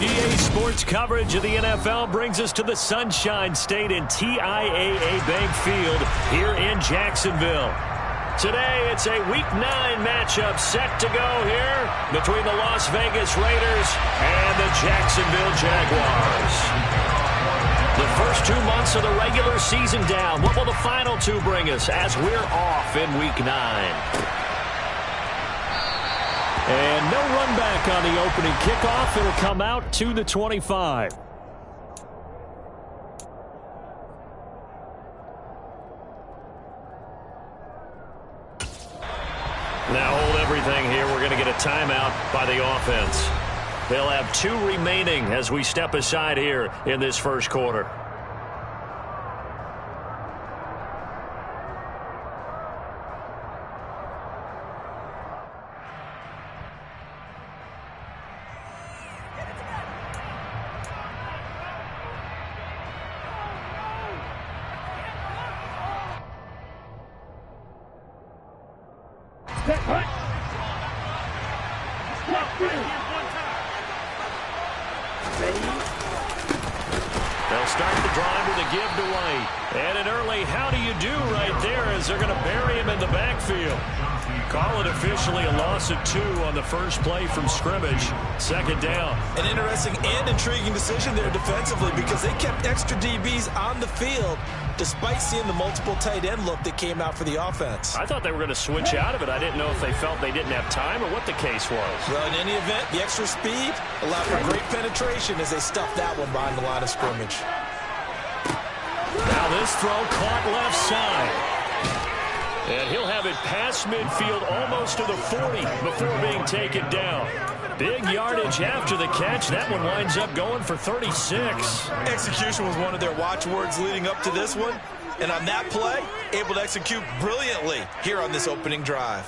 EA Sports coverage of the NFL brings us to the Sunshine State and TIAA Bank Field here in Jacksonville. Today, it's a Week 9 matchup set to go here between the Las Vegas Raiders and the Jacksonville Jaguars. The first 2 months of the regular season down. What will the final 2 bring us as we're off in Week 9? And no run back on the opening kickoff. It'll come out to the 25. Now hold everything here. We're going to get a timeout by the offense. They'll have 2 remaining as we step aside here in this first quarter. They'll start the drive with a give to White. And an early how do you do right there as they're going to bury him in the backfield. Call it officially a loss of 2 on the first play from scrimmage. Second down. An interesting and intriguing decision there defensively because they kept extra DBs on the field despite seeing the multiple tight end look that came out for the offense. I thought they were going to switch out of it. I didn't know if they felt they didn't have time or what the case was. Well, in any event, the extra speed allowed for great penetration as they stuffed that one behind the line of scrimmage. Now this throw caught left side. And he'll have it past midfield almost to the 40 before being taken down. Big yardage after the catch. That one winds up going for 36. Execution was one of their watchwords leading up to this one. And on that play, able to execute brilliantly here on this opening drive.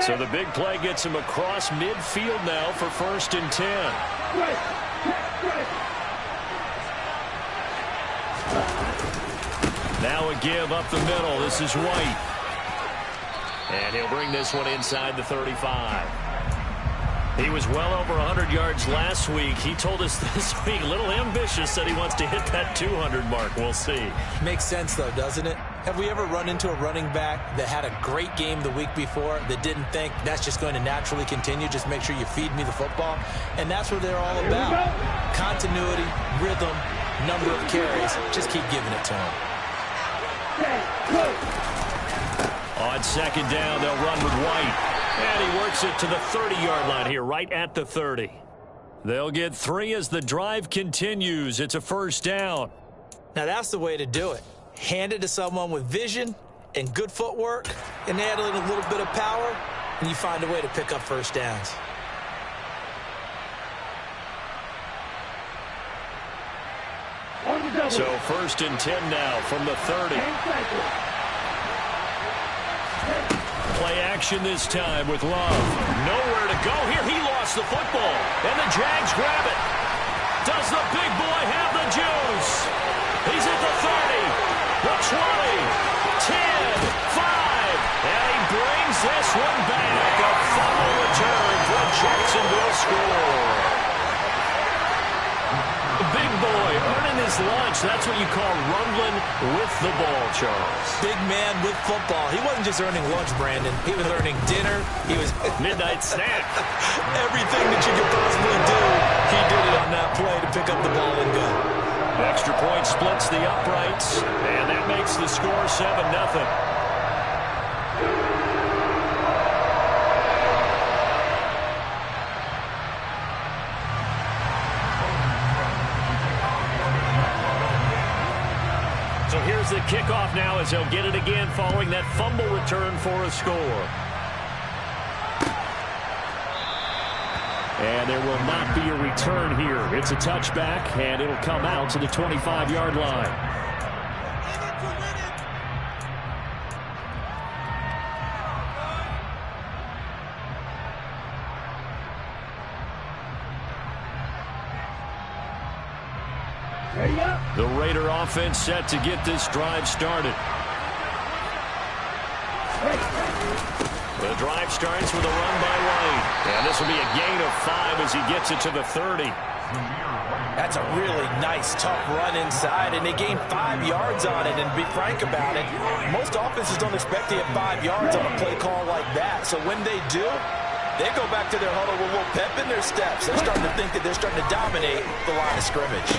So the big play gets him across midfield now for 1st and 10. Now a give up the middle. This is White. And he'll bring this one inside the 35. He was well over 100 yards last week. He told us this week, a little ambitious, said he wants to hit that 200 mark. We'll see. Makes sense, though, doesn't it? Have we ever run into a running back that had a great game the week before that didn't think that's just going to naturally continue? Just make sure you feed me the football. And that's what they're all about. Continuity, rhythm, number of carries. Just keep giving it to him. On second down, they'll run with White. And he works it to the 30-yard line here, right at the 30. They'll get 3 as the drive continues. It's a first down. Now that's the way to do it. Hand it to someone with vision and good footwork, and add in a little bit of power, and you find a way to pick up first downs. So 1st and 10 now from the 30. Play action this time with Love. Nowhere to go here. He lost the football. And the Jags grab it. Does the big boy have the juice? He's at the 30, the 20, 10, 5. And he brings this one back. A fumble return for a Jacksonville score. Big boy earning his lunch. That's what you call rumbling with the ball, Charles. Big man with football. He wasn't just earning lunch, Brandon. He was earning dinner. He was midnight snack. Everything that you could possibly do, he did it on that play to pick up the ball and go. Extra point splits the uprights, and that makes the score 7-0. So here's the kickoff now as they'll get it again following that fumble return for a score. And there will not be a return here. It's a touchback, and it'll come out to the 25-yard line. The Raider offense set to get this drive started. The drive starts with a run by White. And this will be a gain of 5 as he gets it to the 30. That's a really nice, tough run inside, and they gained 5 yards on it. And to be frank about it, most offenses don't expect to get 5 yards on a play call like that. So when they do, they go back to their huddle with a little pep in their steps. They're starting to think that they're starting to dominate the line of scrimmage.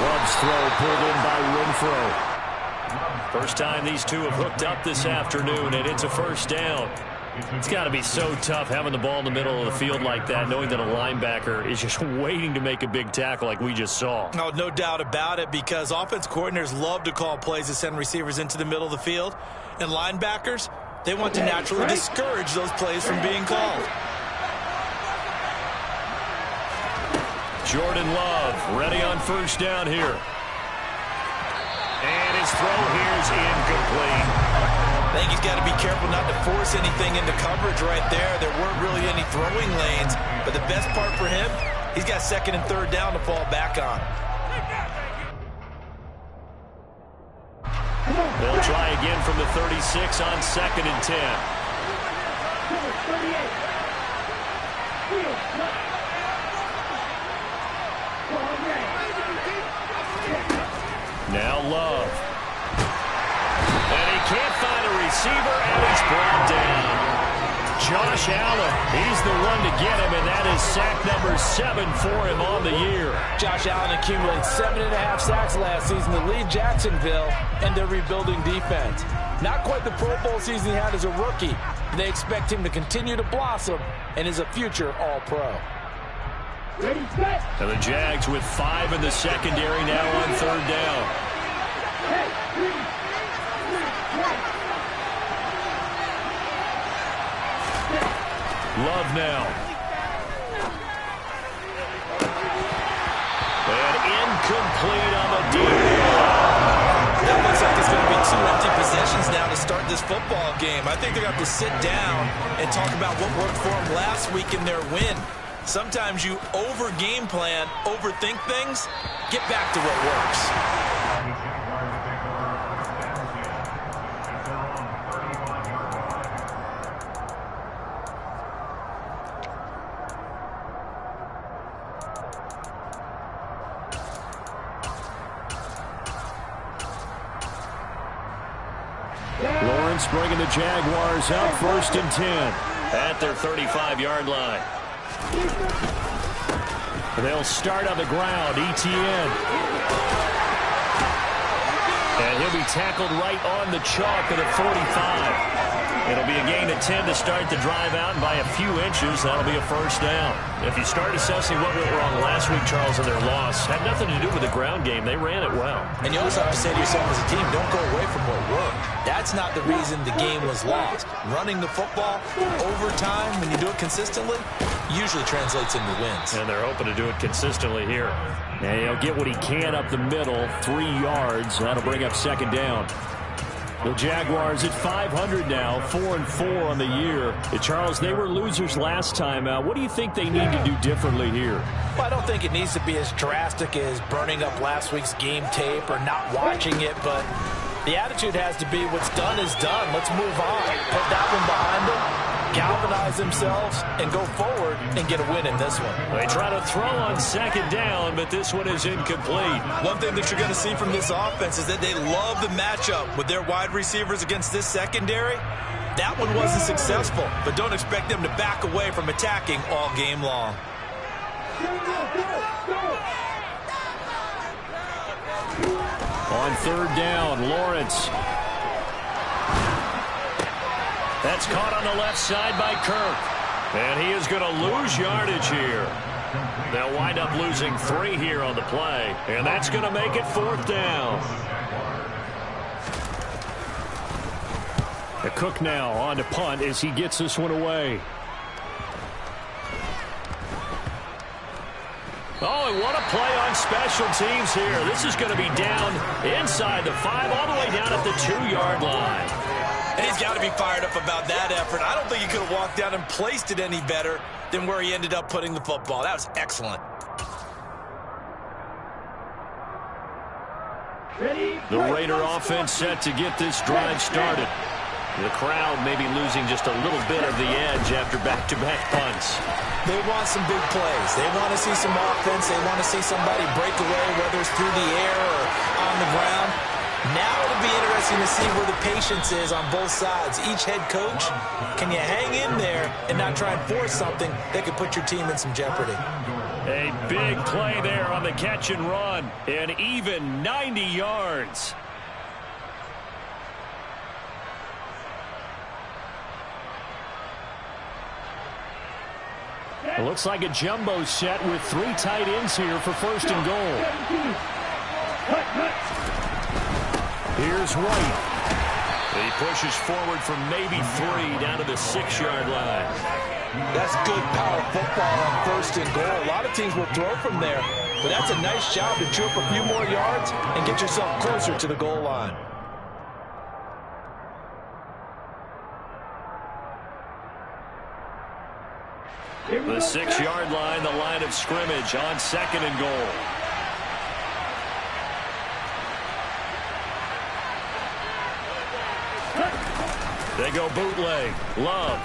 Love's throw pulled in by Renfro. First time these two have hooked up this afternoon, and it's a first down. It's got to be so tough having the ball in the middle of the field like that, knowing that a linebacker is just waiting to make a big tackle like we just saw. Oh, no doubt about it, because offense coordinators love to call plays that send receivers into the middle of the field. And linebackers, they want to naturally discourage those plays from being called. Jordan Love ready on first down here. And his throw here is incomplete. I think he's got to be careful not to force anything into coverage right there. There weren't really any throwing lanes, but the best part for him, he's got second and third down to fall back on. They'll try again from the 36 on second and 10. Now Love. And he can't find a receiver, and he's brought down. Josh Allen, he's the one to get him, and that is sack number 7 for him on the year. Josh Allen accumulated 7.5 sacks last season to lead Jacksonville and their rebuilding defense. Not quite the Pro Bowl season he had as a rookie. They expect him to continue to blossom and is a future All-Pro. And the Jags with 5 in the secondary now on third down. Love now. And incomplete on the deep ball. That looks like it's going to be 2 empty possessions now to start this football game. I think they're going to have to sit down and talk about what worked for them last week in their win. Sometimes you over-game plan, overthink things, get back to what works. Lawrence bringing the Jaguars up first and 10 at their 35-yard line. They'll start on the ground. Etienne. And he'll be tackled right on the chalk of the 45. It'll be a gain of 10 to start the drive out, and by a few inches, that'll be a first down. If you start assessing what went wrong last week, Charles, and their loss, had nothing to do with the ground game. They ran it well. And you also have to say to yourself as a team, don't go away from what worked. That's not the reason the game was lost. Running the football over time, when you do it consistently, usually translates into wins. And they're hoping to do it consistently here. And he'll get what he can up the middle, 3 yards. That'll bring up second down. The Jaguars at 500 now, 4-4 on the year. Charles, they were losers last time out. What do you think they need to do differently here? Well, I don't think it needs to be as drastic as burning up last week's game tape or not watching it, but the attitude has to be what's done is done. Let's move on. Put that one behind them. Galvanize themselves and go forward and get a win in this one. They try to throw on second down, but this one is incomplete. One thing that you're going to see from this offense is that they love the matchup with their wide receivers against this secondary. That one wasn't successful, but don't expect them to back away from attacking all game long. On third down, Lawrence. That's caught on the left side by Kirk. And he is going to lose yardage here. They'll wind up losing 3 here on the play. And that's going to make it fourth down. The Cook now on to punt as he gets this one away. Oh, and what a play on special teams here. This is going to be down inside the 5, all the way down at the 2-yard line. And he's got to be fired up about that effort. I don't think he could have walked down and placed it any better than where he ended up putting the football. That was excellent. The Raider offense set to get this drive started. The crowd maybe losing just a little bit of the edge after back-to-back punts. They want some big plays. They want to see some offense. They want to see somebody break away, whether it's through the air or on the ground. Now it'll be interesting to see where the patience is on both sides. Each head coach, can you hang in there and not try and force something that could put your team in some jeopardy? A big play there on the catch and run, and even 90 yards. It looks like a jumbo set with 3 tight ends here for first and goal. Here's White. He pushes forward from maybe 3 down to the 6-yard line. That's good power football on first and goal. A lot of teams will throw from there, but that's a nice job to chew up a few more yards and get yourself closer to the goal line. The 6-yard line, the line of scrimmage on second and goal. They go bootleg. Love.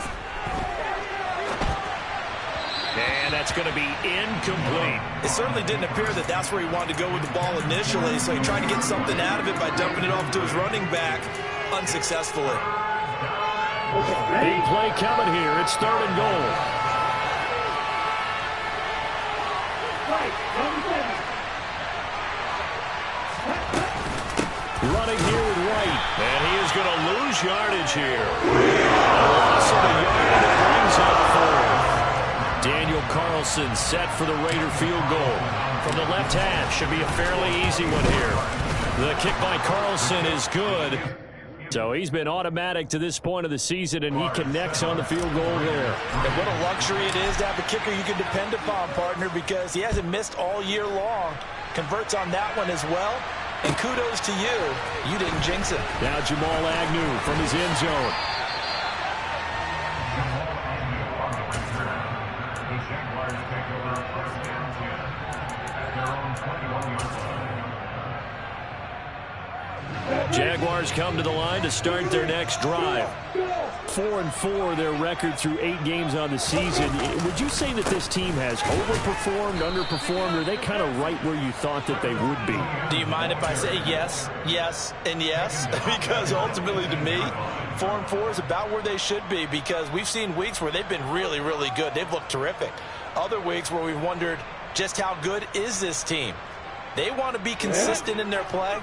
And that's going to be incomplete. It certainly didn't appear that that's where he wanted to go with the ball initially, so he tried to get something out of it by dumping it off to his running back unsuccessfully. Big play coming here. It's third and goal. Running here with White. And he is going to lose yardage here. A loss of a yard, and it brings up fourth. Daniel Carlson set for the Raider field goal. From the left hash, should be a fairly easy one here. The kick by Carlson is good. So he's been automatic to this point of the season, and he connects on the field goal there. And what a luxury it is to have a kicker you can depend upon, partner, because he hasn't missed all year long. Converts on that one as well. And kudos to you. You didn't jinx it. Now Jamal Agnew from his end zone. Jaguars come to the line to start their next drive. 4-4 their record through 8 games on the season. Would you say that this team has overperformed, underperformed, or are they kind of right where you thought that they would be? Do you mind if I say yes, yes, and yes? Because ultimately to me, 4-4 is about where they should be, because we've seen weeks where they've been really, really good. They've looked terrific. Other weeks where we've wondered just how good is this team. They want to be consistent in their play,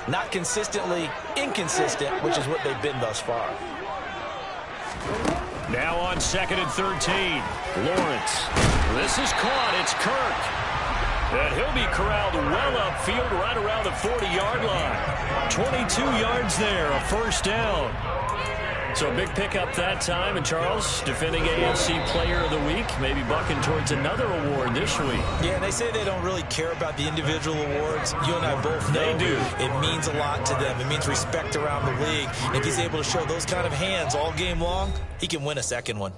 not consistently inconsistent, which is what they've been thus far. Now on 2nd and 13, Lawrence. This is caught. It's Kirk. And he'll be corralled well upfield right around the 40-yard line. 22 yards there, a first down. So a big pickup that time. And Charles, defending AFC Player of the Week, maybe bucking towards another award this week. Yeah, and they say they don't really care about the individual awards. You and I both know they do. It means a lot to them. It means respect around the league. If he's able to show those kind of hands all game long, he can win a second one.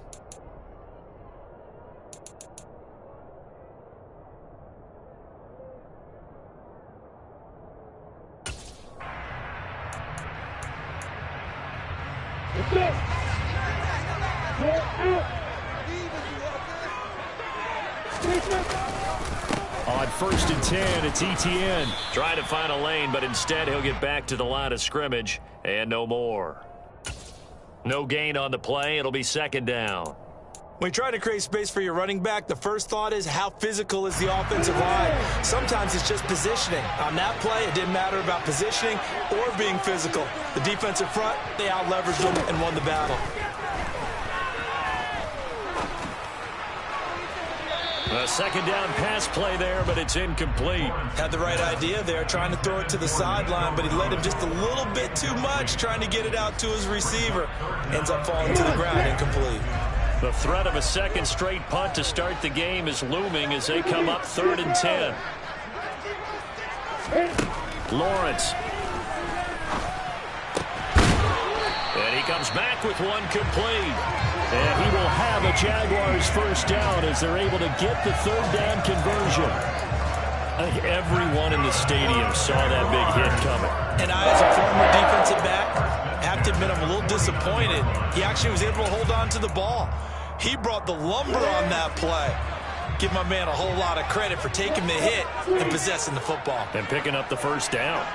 On 1st and 10, it's Etienne. Trying to find a lane, but instead he'll get back to the line of scrimmage and no more. No gain on the play. It'll be second down. When you try to create space for your running back, the first thought is how physical is the offensive line. Sometimes it's just positioning. On that play, it didn't matter about positioning or being physical. The defensive front, they out-leveraged them and won the battle. A second down pass play there, but it's incomplete. Had the right idea there, trying to throw it to the sideline, but he led him just a little bit too much, trying to get it out to his receiver. Ends up falling to the ground, incomplete. The threat of a second straight punt to start the game is looming as they come up 3rd and 10. Lawrence. And he comes back with one complete. And he will have a Jaguars first down as they're able to get the 3rd down conversion. I think everyone in the stadium saw that big hit coming. And I, as a former defensive back, have to admit I'm a little disappointed. He actually was able to hold on to the ball. He brought the lumber on that play. Give my man a whole lot of credit for taking the hit and possessing the football. And picking up the first down.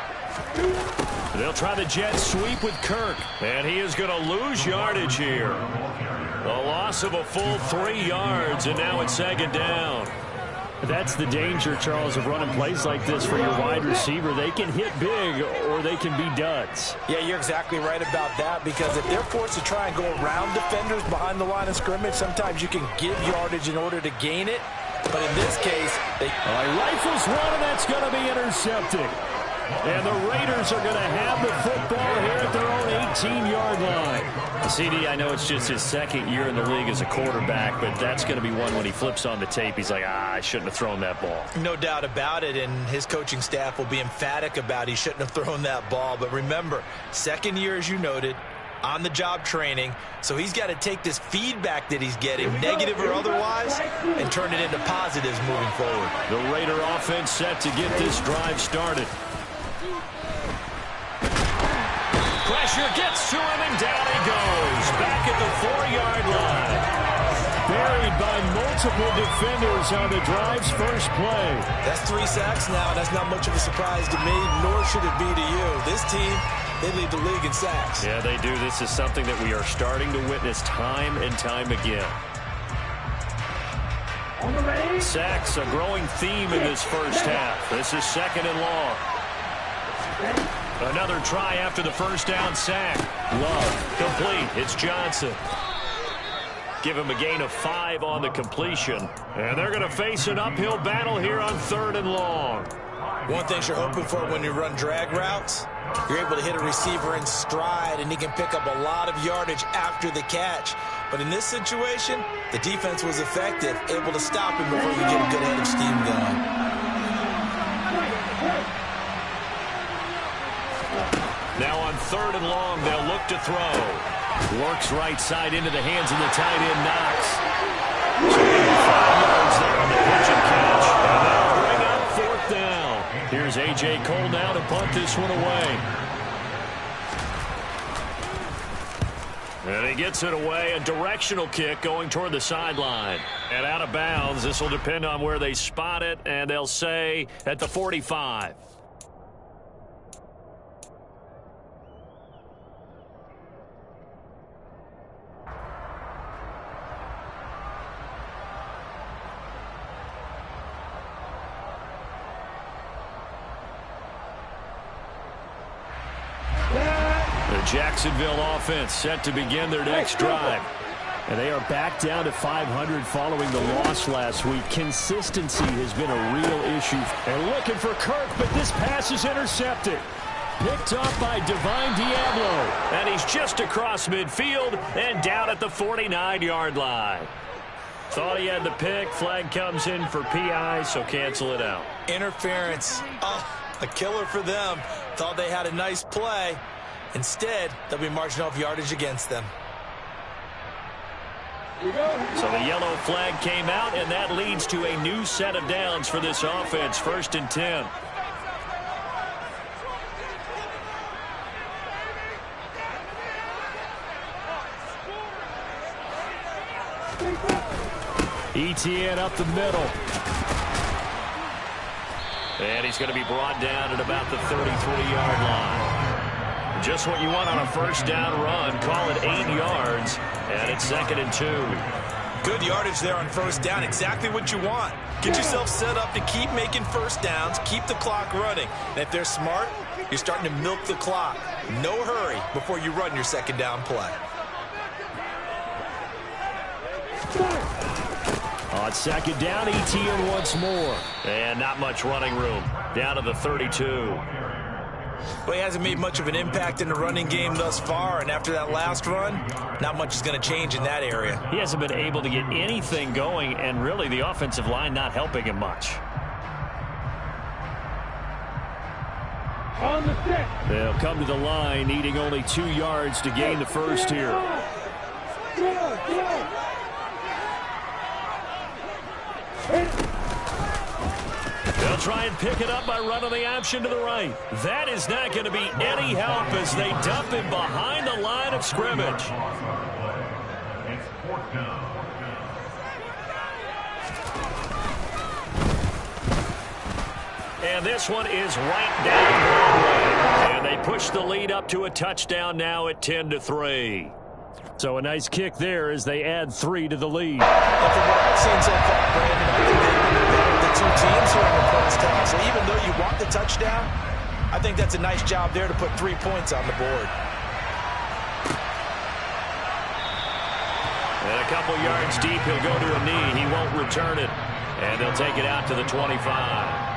They'll try the jet sweep with Kirk. And he is going to lose yardage here. A loss of a full 3 yards, and now it's second down. That's the danger, Charles, of running plays like this for your wide receiver. They can hit big or they can be duds. Yeah, you're exactly right about that, because if they're forced to try and go around defenders behind the line of scrimmage, sometimes you can give yardage in order to gain it. But in this case, they rifles one, and that's going to be intercepted. And the Raiders are going to have the football here at their own 18-yard line. CD, I know it's just his second year in the league as a quarterback, but that's going to be one when he flips on the tape. He's like, I shouldn't have thrown that ball. No doubt about it, and his coaching staff will be emphatic about he shouldn't have thrown that ball. But remember, second year, as you noted, on-the-job training, so he's got to take this feedback that he's getting, negative or otherwise, and turn it into positives moving forward. The Raider offense set to get this drive started. Pressure gets to him, and down he goes. Back at the 4-yard line. Buried by multiple defenders on the drive's first play. That's 3 sacks now, and that's not much of a surprise to me, nor should it be to you. This team, they lead the league in sacks. Yeah, they do. This is something that we are starting to witness time and time again. Sacks, a growing theme in this first half. This is second and long. Another try after the first down sack. Love, complete. It's Johnson. Give him a gain of 5 on the completion. And they're going to face an uphill battle here on 3rd and long. One thing you're hoping for when you run drag routes, you're able to hit a receiver in stride, and he can pick up a lot of yardage after the catch. But in this situation, the defense was effective, able to stop him before you get a good head of steam going. Now on 3rd and long, they'll look to throw. Works right side into the hands of the tight end, Knox. So 5 yards there on the pitch and catch. And they'll bring up 4th down. Here's A.J. Cole now to punt this one away. And he gets it away. A directional kick going toward the sideline. And out of bounds. This will depend on where they spot it. And they'll say at the 45. Jacksonville offense set to begin their next drive. And they are back down to 500 following the loss last week. Consistency has been a real issue. And looking for Kirk, but this pass is intercepted. Picked up by Divine Diablo. And he's just across midfield and down at the 49-yard line. Thought he had the pick. Flag comes in for PI, so cancel it out. Interference. Oh, a killer for them. Thought they had a nice play. Instead, they'll be marching off yardage against them. So the yellow flag came out, and that leads to a new set of downs for this offense. 1st and 10. ETN up the middle. And he's going to be brought down at about the 33-yard line. Just what you want on a first down run. Call it 8 yards, and it's 2nd and 2. Good yardage there on first down. Exactly what you want. Get yourself set up to keep making first downs, keep the clock running. And if they're smart, you're starting to milk the clock. No hurry before you run your second down play. On 2nd down, ETN once more. And not much running room. Down to the 32. Well, he hasn't made much of an impact in the running game thus far, and after that last run, not much is going to change in that area. He hasn't been able to get anything going, and really the offensive line not helping him much. On the stick. They'll come to the line, needing only 2 yards to gain the first here. They'll try and pick it up by running the option to the right. That is not going to be any help as they dump him behind the line of scrimmage. It's fourth down. And this one is right down Broadway. And they push the lead up to a touchdown now at 10-3. So a nice kick there as they add 3 to the lead. And from what I've seen so far, Brandon, I think they've been the better of the two teams here in the first half. So even though you want the touchdown, I think that's a nice job there to put 3 points on the board. And a couple yards deep, he'll go to a knee. He won't return it. And they'll take it out to the 25.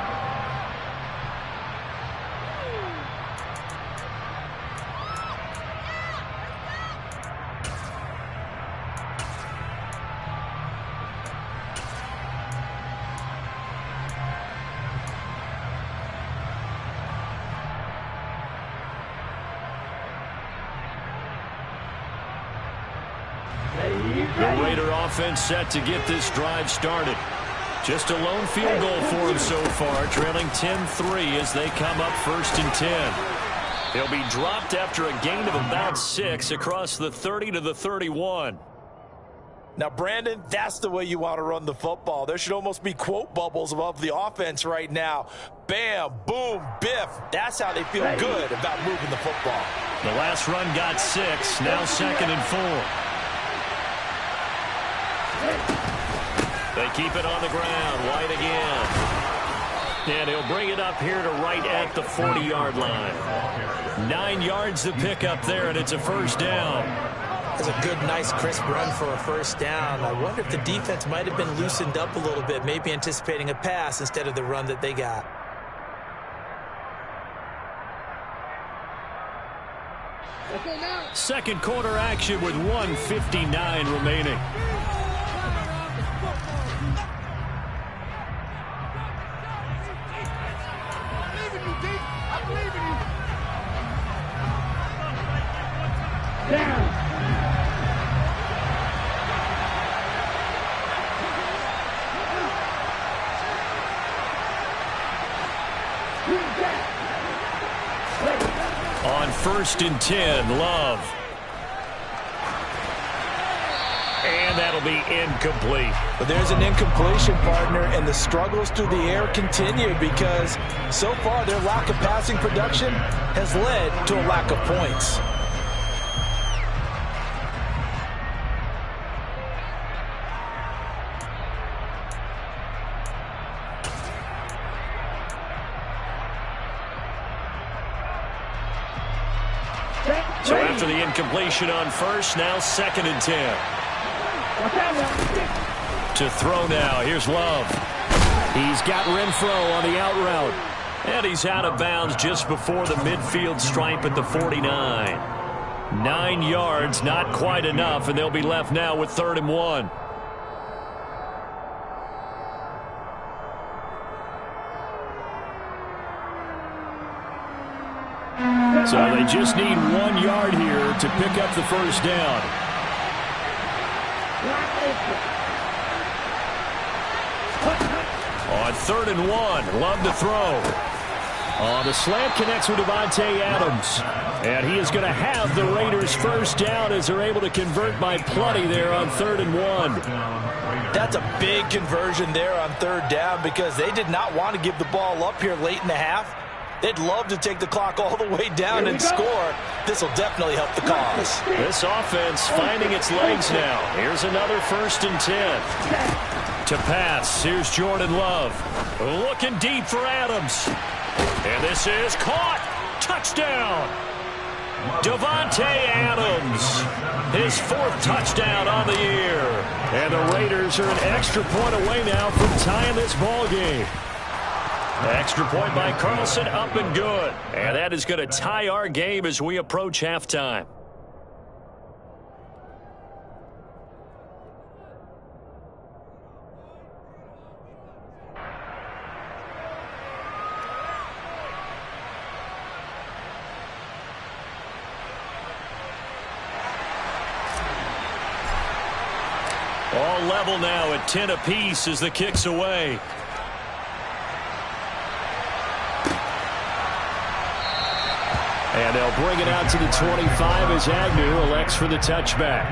The Raider offense set to get this drive started. Just a lone field goal for him so far, trailing 10-3 as they come up 1st and 10. He'll be dropped after a gain of about 6 across the 30 to the 31. Now, Brandon, that's the way you want to run the football. There should almost be quote bubbles above the offense right now. Bam, boom, biff. That's how they feel good about moving the football. The last run got 6, now 2nd and 4. They keep it on the ground. White again. And he'll bring it up here to right at the 40-yard line. 9 yards to pick up there, and it's a first down. That's a good, nice, crisp run for a first down. I wonder if the defense might have been loosened up a little bit, maybe anticipating a pass instead of the run that they got. Second quarter action with 1:59 remaining. On 1st and 10, Love. And that'll be incomplete. But there's an incompletion, partner, and the struggles through the air continue because so far their lack of passing production has led to a lack of points. So after the incompletion on 1st, now 2nd and 10. To throw now, here's Love. He's got Renfro on the out route. And he's out of bounds just before the midfield stripe at the 49. 9 yards, not quite enough, and they'll be left now with 3rd and 1. So they just need 1 yard here to pick up the first down. On 3rd and 1, Love to throw. The slant connects with Davante Adams. And he is going to have the Raiders first down as they're able to convert by plenty there on 3rd and 1. That's a big conversion there on 3rd down because they did not want to give the ball up here late in the half. They'd love to take the clock all the way down and score. This will definitely help the cause. This offense finding its legs now. Here's another 1st and 10. To pass, here's Jordan Love. Looking deep for Adams. And this is caught. Touchdown. Davante Adams. His 4th touchdown on the year. And the Raiders are an extra point away now from tying this ball game. Extra point by Carlson, up and good. And that is going to tie our game as we approach halftime. All level now at 10 apiece as the kick's away. And they'll bring it out to the 25 as Agnew elects for the touchback.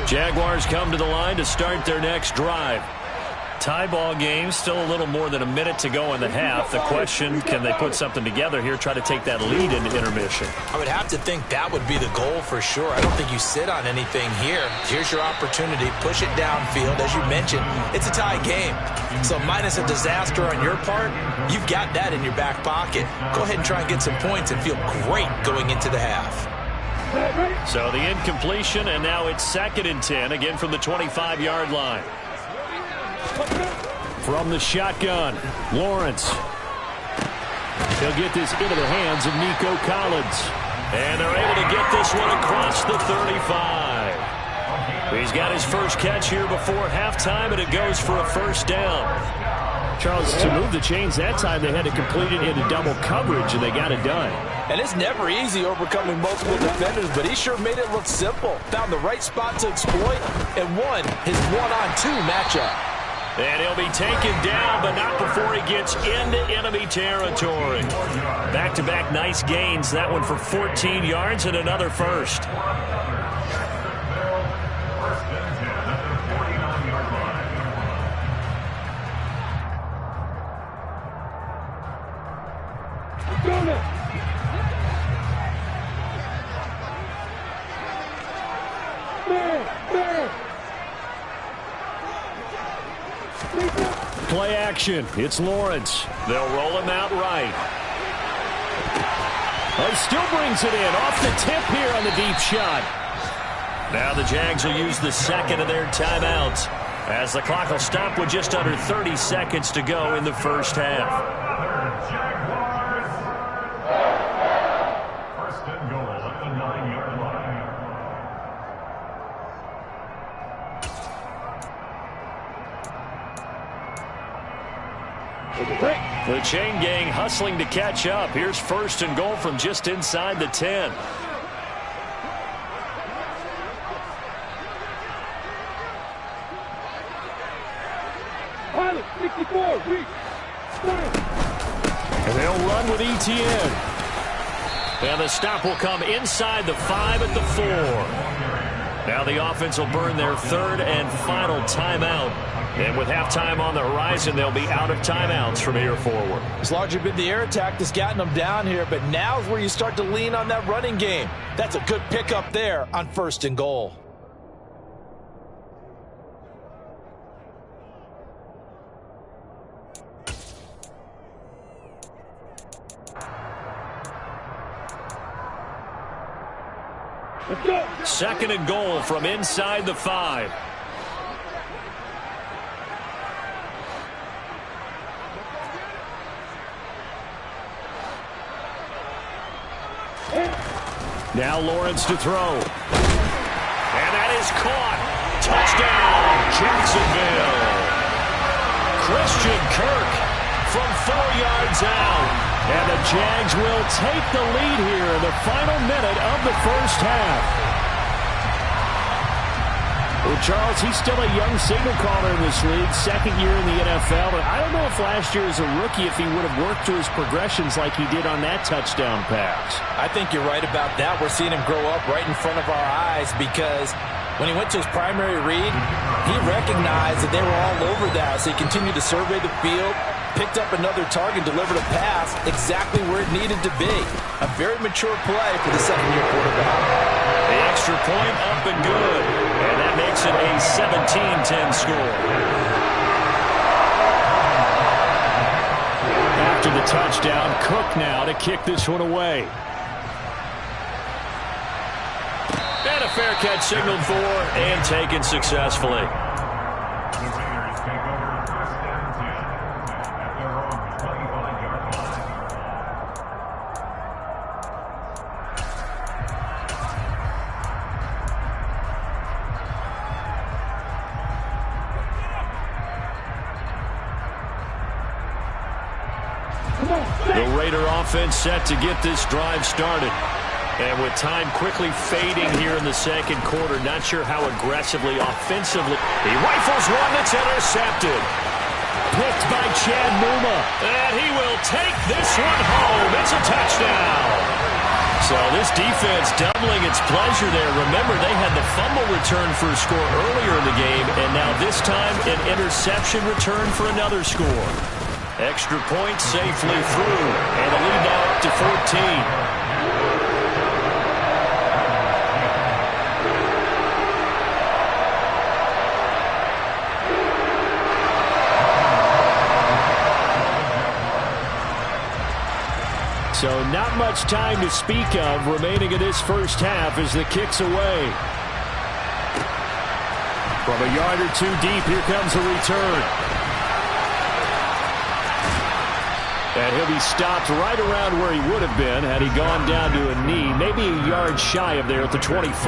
Jaguars come to the line to start their next drive. Tie ball game, still a little more than a minute to go in the half. The question, can they put something together here, try to take that lead into intermission? I would have to think that would be the goal for sure. I don't think you sit on anything here. Here's your opportunity. Push it downfield. As you mentioned, it's a tie game. So minus a disaster on your part, you've got that in your back pocket. Go ahead and try and get some points and feel great going into the half. So the incompletion, and now it's 2nd and 10, again from the 25-yard line. From the shotgun, Lawrence. He'll get this into the hands of Nico Collins. And they're able to get this one across the 35. He's got his first catch here before halftime, and it goes for a first down. Charles, to move the chains that time, they had to complete it into double coverage, and they got it done. And it's never easy overcoming multiple defenders, but he sure made it look simple. Found the right spot to exploit and won his one-on-two matchup. And he'll be taken down, but not before he gets into enemy territory. Back-to-back nice gains. That one for 14 yards and another first. Play action. It's Lawrence. They'll roll him out right. Oh, he still brings it in. Off the tip here on the deep shot. Now the Jags will use the second of their timeouts as the clock will stop with just under 30 seconds to go in the first half. Jaguars. First and goal at the 9-yard line. The chain gang hustling to catch up. Here's first and goal from just inside the 10. And they'll run with ETN. And the stop will come inside the 5 at the 4. Now the offense will burn their third and final timeout. And with halftime on the horizon, they'll be out of timeouts from here forward. It's largely been the air attack that's gotten them down here, but now's where you start to lean on that running game. That's a good pickup there on first and goal. Let's go. Second and goal from inside the 5. Now Lawrence to throw. And that is caught. Touchdown, Jacksonville. Christian Kirk from 4 yards out. And the Jags will take the lead here in the final minute of the first half. Well, Charles, he's still a young signal caller in this league, second year in the NFL. But I don't know if last year as a rookie, if he would have worked to his progressions like he did on that touchdown pass. I think you're right about that. We're seeing him grow up right in front of our eyes because when he went to his primary read, he recognized that they were all over that. So he continued to survey the field, picked up another target, delivered a pass exactly where it needed to be. A very mature play for the second-year quarterback. The extra point up and good. And that makes it a 17-10 score. After the touchdown, Cook now to kick this one away. And a fair catch signaled for and taken successfully. The Raiders take over first and 10 at their own 25-yard line. The Raider offense set to get this drive started. And with time quickly fading here in the second quarter, not sure how aggressively, offensively. He rifles one that's intercepted. Picked by Chad Muma. And he will take this one home. It's a touchdown. So this defense doubling its pleasure there. Remember, they had the fumble return for a score earlier in the game, and now this time an interception return for another score. Extra point safely through, and the lead now up to 14. So not much time to speak of remaining in this first half as the kick's away. From a yard or two deep, here comes a return. And he'll be stopped right around where he would have been had he gone down to a knee, maybe a yard shy of there at the 24.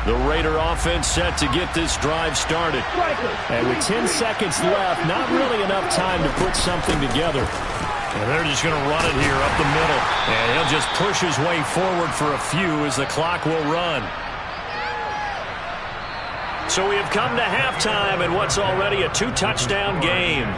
The Raider offense set to get this drive started. And with 10 seconds left, not really enough time to put something together. And they're just going to run it here up the middle. And he'll just push his way forward for a few as the clock will run. So we have come to halftime in what's already a 2-touchdown game.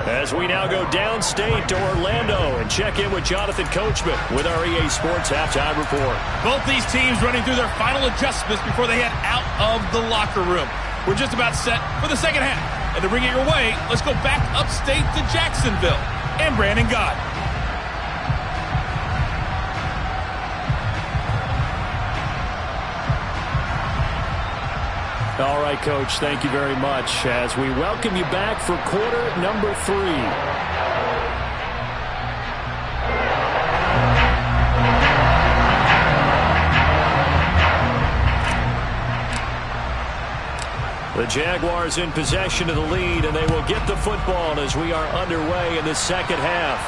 As we now go downstate to Orlando and check in with Jonathan Coachman with our EA Sports Halftime Report. Both these teams running through their final adjustments before they head out of the locker room. We're just about set for the second half. And to bring it your way, let's go back upstate to Jacksonville and Brandon Gott. All right, Coach, thank you very much as we welcome you back for quarter number 3. The Jaguars in possession of the lead, and they will get the football as we are underway in the second half.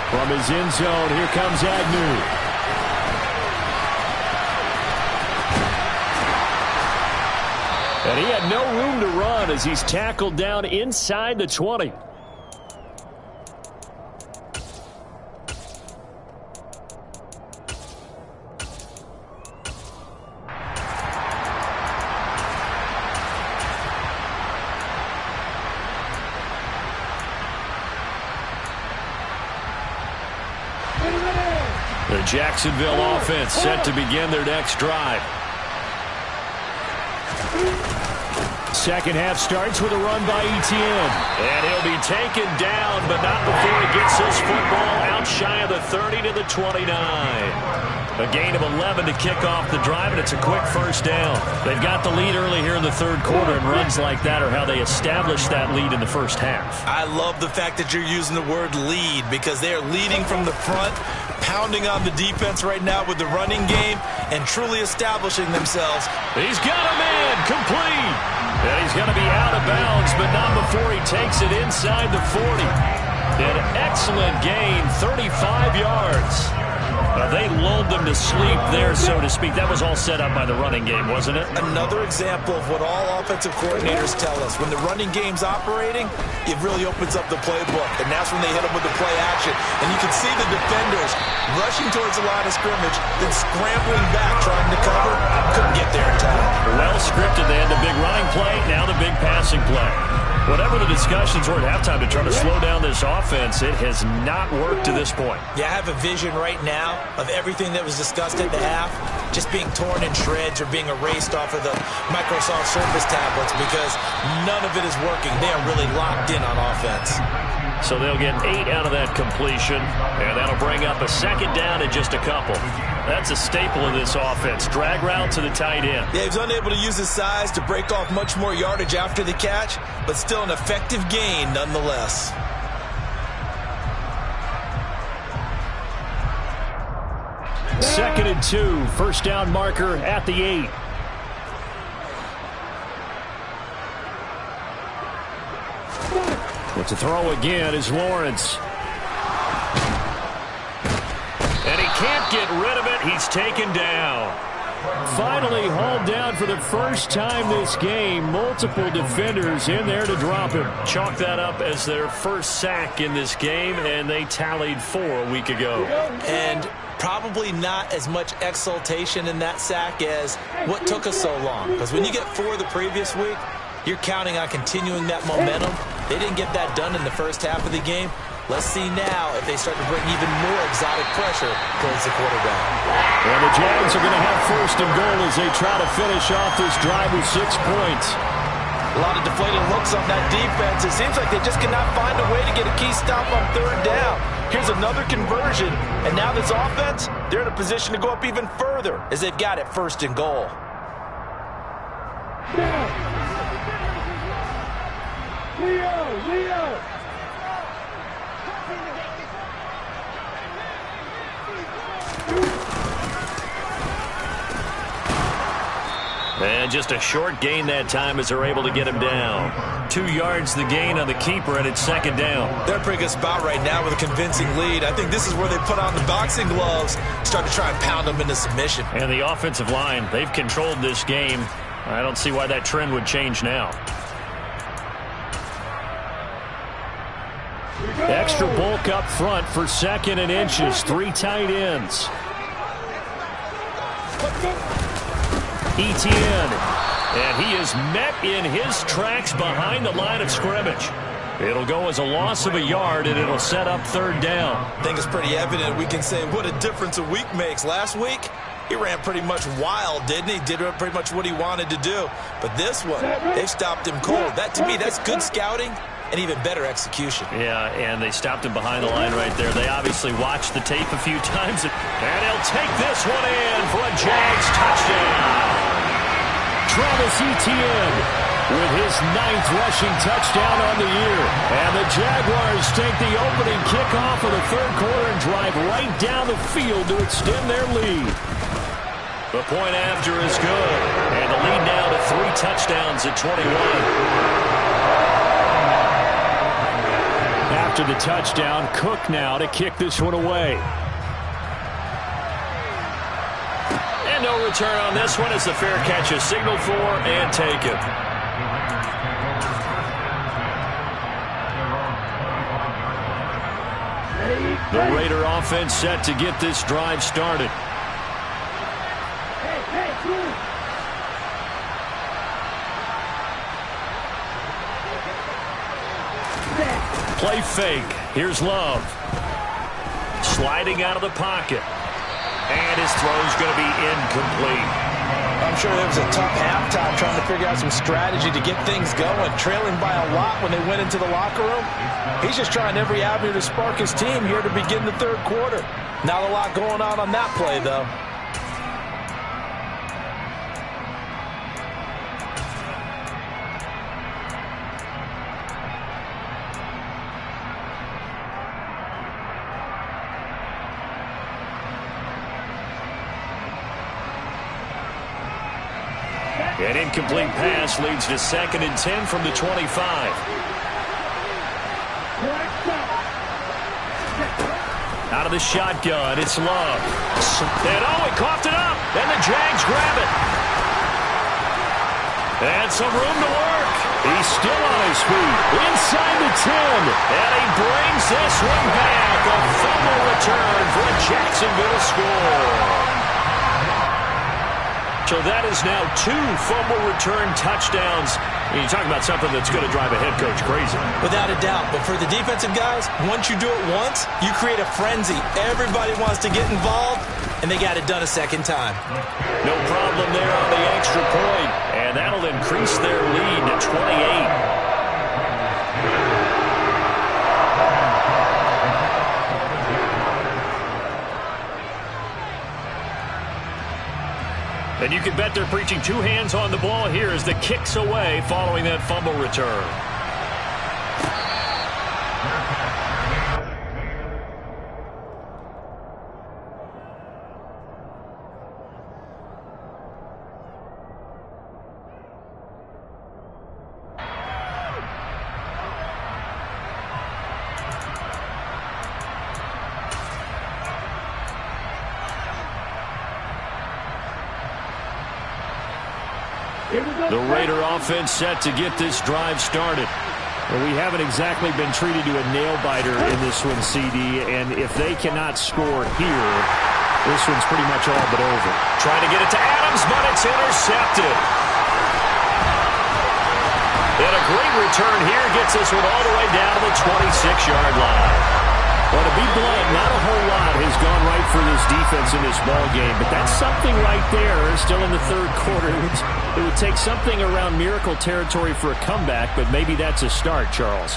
From his end zone, here comes Agnew. And he had no room to run as he's tackled down inside the 20. The Jacksonville offense set to begin their next drive. Second half starts with a run by Etienne. And he'll be taken down, but not before he gets his football out shy of the 30 to the 29. A gain of 11 to kick off the drive, and it's a quick first down. They've got the lead early here in the third quarter, and runs like that are how they established that lead in the first half. I love the fact that you're using the word lead because they are leading from the front, pounding on the defense right now with the running game, and truly establishing themselves. He's got a man complete. And he's going to be out of bounds, but not before he takes it inside the 40. An excellent gain, 35 yards. They lulled them to sleep there, so to speak. That was all set up by the running game, wasn't it? Another example of what all offensive coordinators tell us. When the running game's operating, it really opens up the playbook. And that's when they hit them with the play action. And you can see the defenders rushing towards the line of scrimmage, then scrambling back, trying to cover. Couldn't get there in time. Well scripted. They had the big running play, now the big passing play. Whatever the discussions were at halftime to try to slow down this offense, it has not worked to this point. Yeah, I have a vision right now of everything that was discussed at the half just being torn in shreds or being erased off of the Microsoft Surface tablets because none of it is working. They are really locked in on offense. So they'll get 8 out of that completion, and that'll bring up a second down in just a couple. That's a staple of this offense. Drag route to the tight end. Yeah, he's unable to use his size to break off much more yardage after the catch, but still an effective gain nonetheless. Second and 2, first down marker at the 8. But to throw again is Lawrence. And he can't get rid of it. He's taken down. Finally hauled down for the first time this game. Multiple defenders in there to drop him. Chalk that up as their first sack in this game, and they tallied 4 a week ago. And probably not as much exultation in that sack as what took us so long. Because when you get 4 the previous week, you're counting on continuing that momentum. They didn't get that done in the first half of the game. Let's see now if they start to bring even more exotic pressure towards the quarterback. And the Jags are going to have first and goal as they try to finish off this drive with 6 points. A lot of deflated looks on that defense. It seems like they just cannot find a way to get a key stop on 3rd down. Here's another conversion. And now this offense, they're in a position to go up even further as they've got it first and goal. Leo! And just a short gain that time as they're able to get him down. 2 yards the gain on the keeper, and it's 2nd down. They're in a pretty good spot right now with a convincing lead. I think this is where they put on the boxing gloves, start to try and pound them into submission. And the offensive line, they've controlled this game. I don't see why that trend would change now. Extra bulk up front for 2nd and inches. 3 tight ends. Etienne, and he is met in his tracks behind the line of scrimmage. It'll go as a loss of a yard, and it'll set up 3rd down. I think it's pretty evident. We can say what a difference a week makes. Last week, he ran pretty much wild, didn't he? Did pretty much what he wanted to do. But this one, they stopped him cold. That, to me, that's good scouting and even better execution. Yeah, and they stopped him behind the line right there. They obviously watched the tape a few times, and he'll take this one in for a Jags touchdown. Travis Etienne with his 9th rushing touchdown on the year. And the Jaguars take the opening kickoff of the 3rd quarter and drive right down the field to extend their lead. The point after is good. And the lead now to 3 touchdowns at 21. After the touchdown, Cook now to kick this one away. And no return on this one as the fair catch is signaled for and taken. The Raider offense set to get this drive started. Play fake. Here's Love. Sliding out of the pocket. And his throw's going to be incomplete. I'm sure there was a tough halftime trying to figure out some strategy to get things going. Trailing by a lot when they went into the locker room. He's just trying every avenue to spark his team here to begin the 3rd quarter. Not a lot going on that play, though. An incomplete pass leads to 2nd and 10 from the 25. Out of the shotgun, it's Love. And he coughed it up. And the Jags grab it. And some room to work. He's still on his feet. Inside the 10. And he brings this one back. A fumble return for a Jacksonville score. So that is now 2 fumble return touchdowns. And you talk about something that's going to drive a head coach crazy. Without a doubt. But for the defensive guys, once you do it once, you create a frenzy. Everybody wants to get involved, and they got it done a 2nd time. No problem there on the extra point. And that'll increase their lead to 28. And you can bet they're preaching 2 hands on the ball here as the kick's away following that fumble return. The Raider offense set to get this drive started. Well, we haven't exactly been treated to a nail-biter in this one, CD, and if they cannot score here, this one's pretty much all but over. Trying to get it to Adams, but it's intercepted. And a great return here gets this one all the way down to the 26-yard line. Well, to be blunt, not a whole lot has gone right for this defense in this ball game, but that's something right there. Still in the third quarter. It would take something around miracle territory for a comeback, but maybe that's a start, Charles.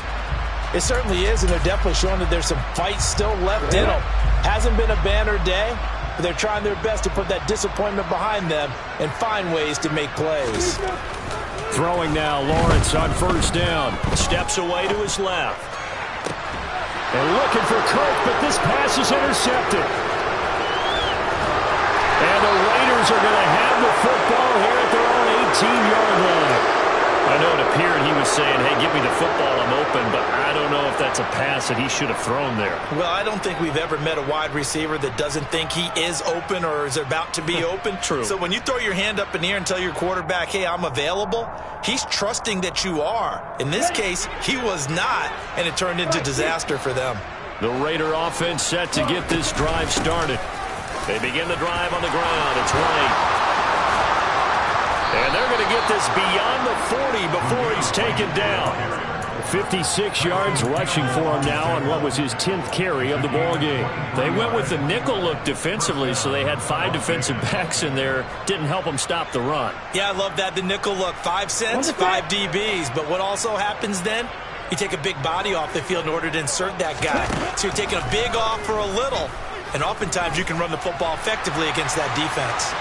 It certainly is, and they're definitely showing that there's some fight still left in them. Hasn't been a banner day, but they're trying their best to put that disappointment behind them and find ways to make plays. Throwing now, Lawrence on first down. Steps away to his left. And looking for Cook, but this pass is intercepted. And the Raiders are going to have the football here at their own 18-yard line. I know it appeared he was saying, hey, give me the football, I'm open, but I don't know if that's a pass that he should have thrown there. Well, I don't think we've ever met a wide receiver that doesn't think he is open or is about to be open. True. So when you throw your hand up in the air and tell your quarterback, hey, I'm available, he's trusting that you are. In this case, he was not, and it turned into disaster for them. The Raider offense set to get this drive started. They begin the drive on the ground. It's White. And they're going to get this beyond the 40 before he's taken down. 56 yards rushing for him now on what was his 10th carry of the ball game. They went with the nickel look defensively, so they had 5 defensive backs in there. Didn't help them stop the run. Yeah, I love that, the nickel look. 5 cents, 5 DBs. But what also happens then? You take a big body off the field in order to insert that guy. So you're taking a big off for a little. And oftentimes you can run the football effectively against that defense.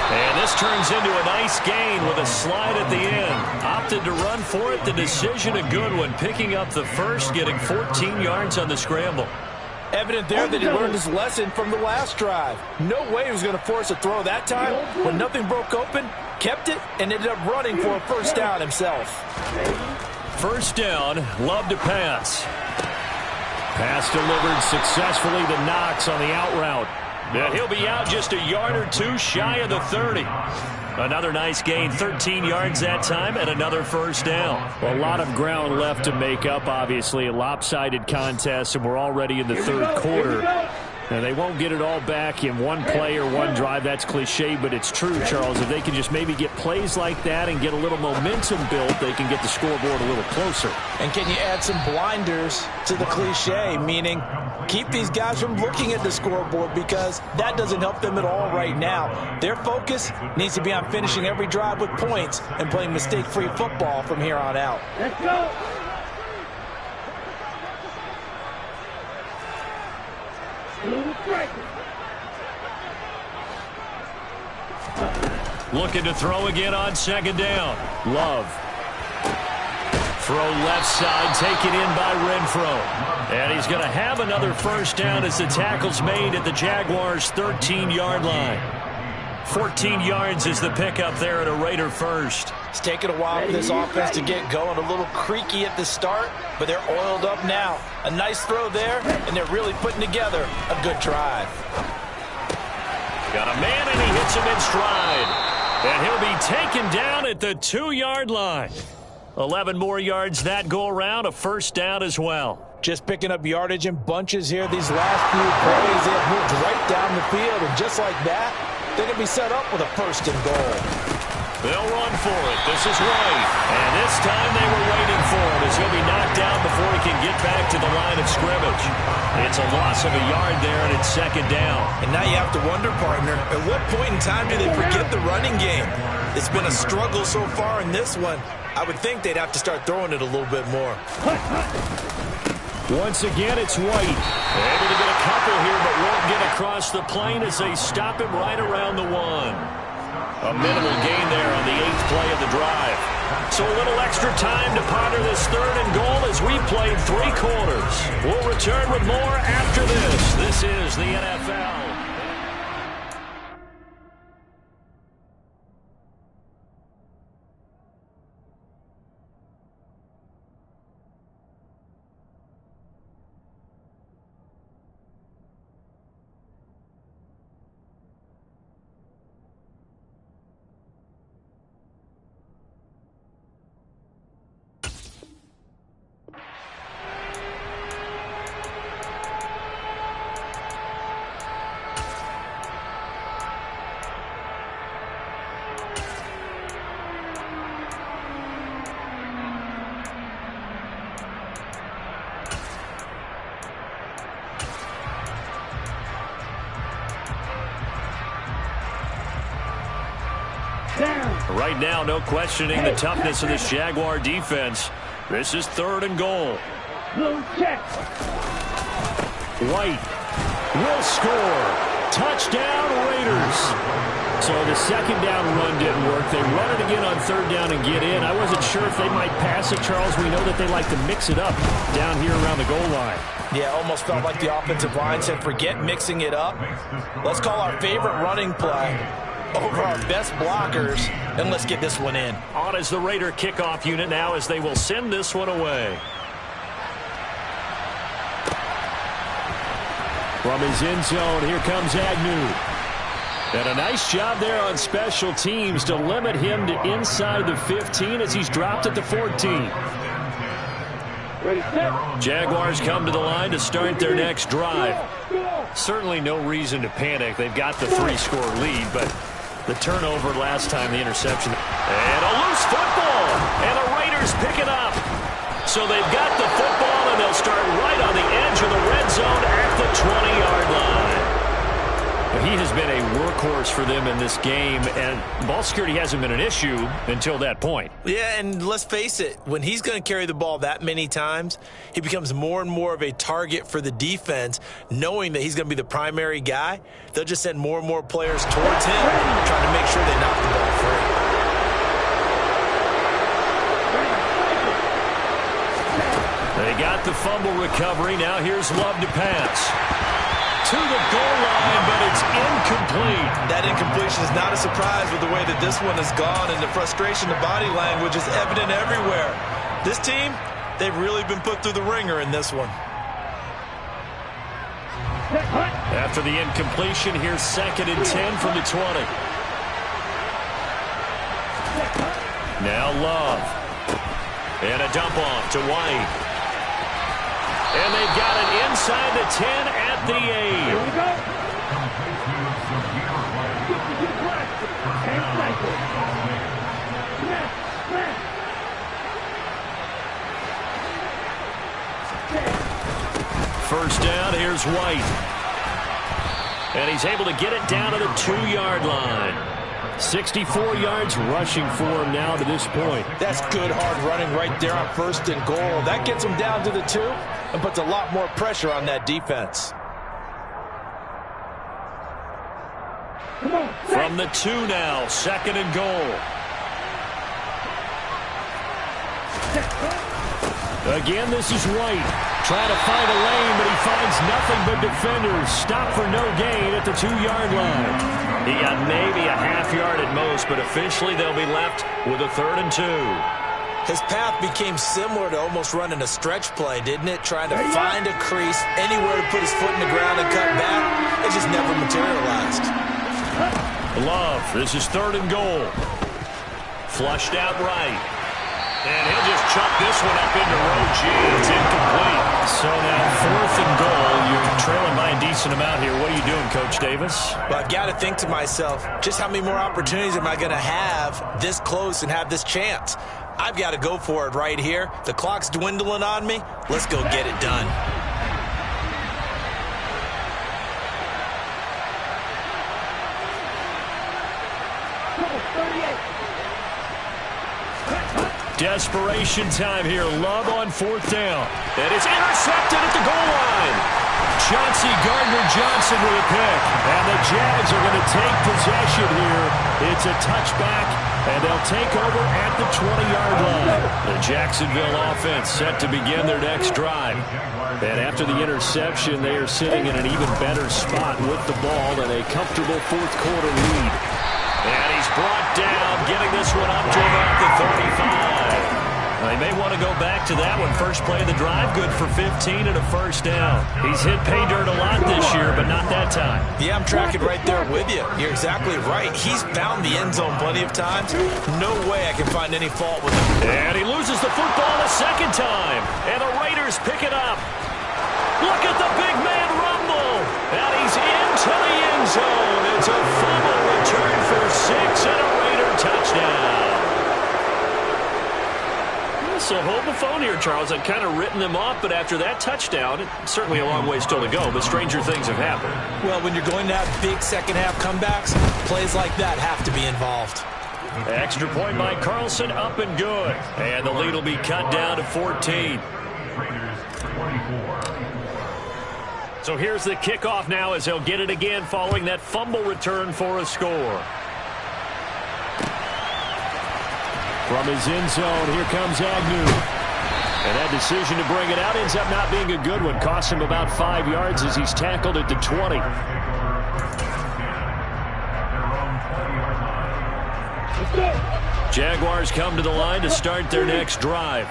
And this turns into a nice gain with a slide at the end. Opted to run for it. The decision a good one. Picking up the first, getting 14 yards on the scramble. Evident there that he learned his lesson from the last drive. No way he was going to force a throw that time. When nothing broke open, kept it, and ended up running for a first down himself. First down, Love to pass. Pass delivered successfully to Knox on the out route. And he'll be out just a yard or two shy of the 30. Another nice gain, 13 yards that time, and another first down. Well, a lot of ground left to make up, obviously. A lopsided contest, and we're already in the third quarter. Now, they won't get it all back in one play or one drive. That's cliche, but it's true, Charles. If they can just maybe get plays like that and get a little momentum built, they can get the scoreboard a little closer. And can you add some blinders to the cliche, meaning keep these guys from looking at the scoreboard, because that doesn't help them at all right now. Their focus needs to be on finishing every drive with points and playing mistake-free football from here on out. Let's go. Looking to throw again on second down. Love. Throw left side, taken in by Renfro. And he's going to have another first down as the tackle's made at the Jaguars' 13-yard line. 14 yards is the pickup there at a Raider first. It's taken a while for this offense to get going. A little creaky at the start, but they're oiled up now. A nice throw there, and they're really putting together a good drive. Got a man, and he hits him in stride. And he'll be taken down at the 2-yard line. 11 more yards that go around, a first down as well. Just picking up yardage in bunches here. These last few plays, they have moved right down the field, and just like that, they're going to be set up with a first and goal. They'll run for it. This is White. And this time they were waiting for him as he'll be knocked down before he can get back to the line of scrimmage. It's a loss of a yard there, and it's second down. And now you have to wonder, partner, at what point in time do they forget the running game? It's been a struggle so far in this one. I would think they'd have to start throwing it a little bit more. Once again, it's White. Able to get a couple here, but won't get across the plane as they stop him right around the 1. A minimal gain there on the 8th play of the drive. So a little extra time to ponder this third and goal as we played 3 quarters. We'll return with more after this. This is the NFL. Right now, no questioning the toughness of this Jaguar defense. This is 3rd and goal. White will score. Touchdown, Raiders. So the second down run didn't work. They run it again on 3rd down and get in. I wasn't sure if they might pass it, Charles. We know that they like to mix it up down here around the goal line. Yeah, almost felt like the offensive line said, forget mixing it up. Let's call our favorite running play over our best blockers, and let's get this one in. On is the Raider kickoff unit now as they will send this one away. From his end zone, here comes Agnew. And a nice job there on special teams to limit him to inside the 15 as he's dropped at the 14. Jaguars come to the line to start their next drive. Certainly no reason to panic. They've got the 3-score lead, but the turnover last time, the interception. And a loose football. And the Raiders pick it up. So they've got the football, and they'll start right on the edge of the red zone at the 20-yard line. He has been a workhorse for them in this game, and ball security hasn't been an issue until that point. Yeah, and let's face it, when he's going to carry the ball that many times, he becomes more and more of a target for the defense, knowing that he's going to be the primary guy. They'll just send more and more players towards him, trying to make sure they knock the ball free. They got the fumble recovery. Now here's Love to pass. To the goal line, but it's incomplete. That incompletion is not a surprise with the way that this one has gone, and the frustration, the body language is evident everywhere. This team, they've really been put through the ringer in this one. After the incompletion, here's 2nd and 10 from the 20. Now Love. And a dump off to White. And they've got it inside the 10 at the 8. Here we go. First down, here's White. And he's able to get it down to the 2-yard line. 64 yards rushing for him now to this point. That's good hard running right there on 1st and goal. That gets him down to the 2 and puts a lot more pressure on that defense. From the 2 now, 2nd and goal. Again, this is White. Trying to find a lane, but he finds nothing but defenders. Stop for no gain at the 2-yard line. He got maybe a half yard at most, but officially they'll be left with a 3rd and 2. His path became similar to almost running a stretch play, didn't it? Trying to find a crease, anywhere to put his foot in the ground and cut back. It just never materialized. Love, this is 3rd and goal. Flushed out right. And he'll just chuck this one up into row G. It's incomplete. So now 4th and goal. You're trailing by a decent amount here. What are you doing, Coach Davis? Well, I've got to think to myself, just how many more opportunities am I going to have this close and have this chance? I've got to go for it right here. The clock's dwindling on me. Let's go get it done. Desperation time here. Love on 4th down. And it's intercepted at the goal line. Chauncey Gardner-Johnson with a pick. And the Jags are going to take possession here. It's a touchback, and they'll take over at the 20-yard line. The Jacksonville offense set to begin their next drive. And after the interception, they are sitting in an even better spot with the ball and a comfortable 4th quarter lead. And he's brought down, getting this one up to about the 35. They may want to go back to that one. First play of the drive, good for 15 and a 1st down. He's hit pay dirt a lot this year, but not that time. Yeah, I'm tracking right there with you. You're exactly right. He's found the end zone plenty of times. No way I can find any fault with him. And he loses the football a 2nd time. And the Raiders pick it up. Look at the big man rumble. And he's into the end zone. It's a fumble return for 6 and a Raider touchdown. So hold the phone here, Charles. I've kind of written them off, but after that touchdown, it's certainly a long way still to go, but stranger things have happened. Well, when you're going to have big second-half comebacks, plays like that have to be involved. Extra point by Carlson, up and good. And the lead will be cut down to 14. Raiders 24. So here's the kickoff now as they'll get it again following that fumble return for a score. From his end zone, here comes Agnew. And that decision to bring it out ends up not being a good one. Costs him about 5 yards as he's tackled at the 20. Jaguars come to the line to start their next drive.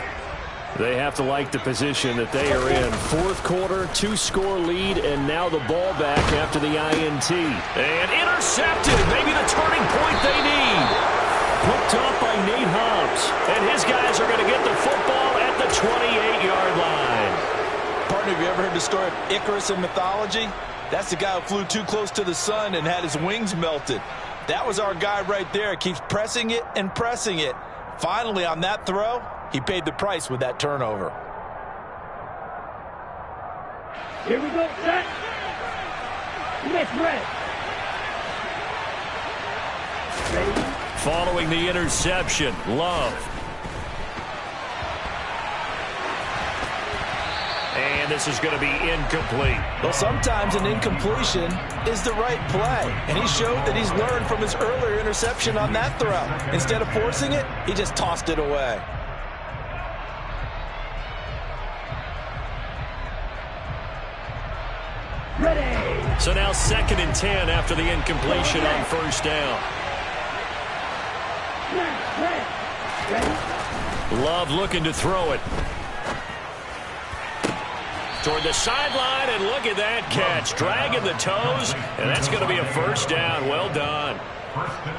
They have to like the position that they are in. Fourth quarter, 2-score lead, and now the ball back after the INT. And intercepted. Maybe the turning point they need. Picked up by Nate Hobbs. And his guys are going to get the football at the 28-yard line. Partner, have you ever heard the story of Icarus in mythology? That's the guy who flew too close to the sun and had his wings melted. That was our guy right there. Keeps pressing it and pressing it. Finally, on that throw, he paid the price with that turnover. Here we go, set. Let's red. Following the interception, Love. And this is going to be incomplete. Well, sometimes an incompletion is the right play. And he showed that he's learned from his earlier interception on that throw. Instead of forcing it, he just tossed it away. Ready. So now 2nd and 10 after the incompletion on first down. Love looking to throw it. Toward the sideline, and look at that catch. Dragging the toes, and that's going to be a first down. Well done.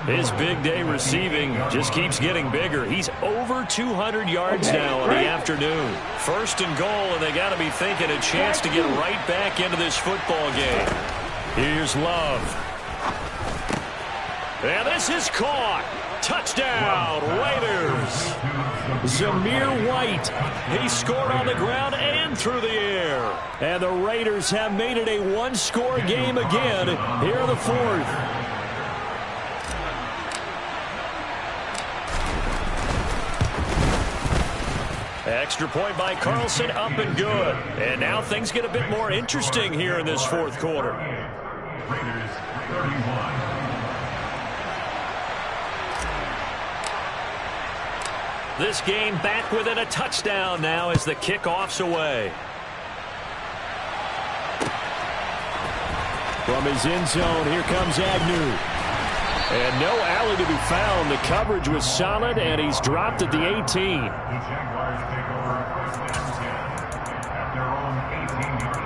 His big day receiving just keeps getting bigger. He's over 200 yards now in the afternoon. 1st and goal, and they got to be thinking a chance to get right back into this football game. Here's Love. And this is caught. Touchdown, Raiders. Zamir White. He scored on the ground and through the air. And the Raiders have made it a 1-score game again here in the 4th. Extra point by Carlson, up and good. And now things get a bit more interesting here in this 4th quarter. Raiders 31. This game back within a touchdown now as the kickoff's away. From his end zone, here comes Agnew. And no alley to be found. The coverage was solid, and he's dropped at the 18. The Jaguars take over 1st and 10 at their own 18-yard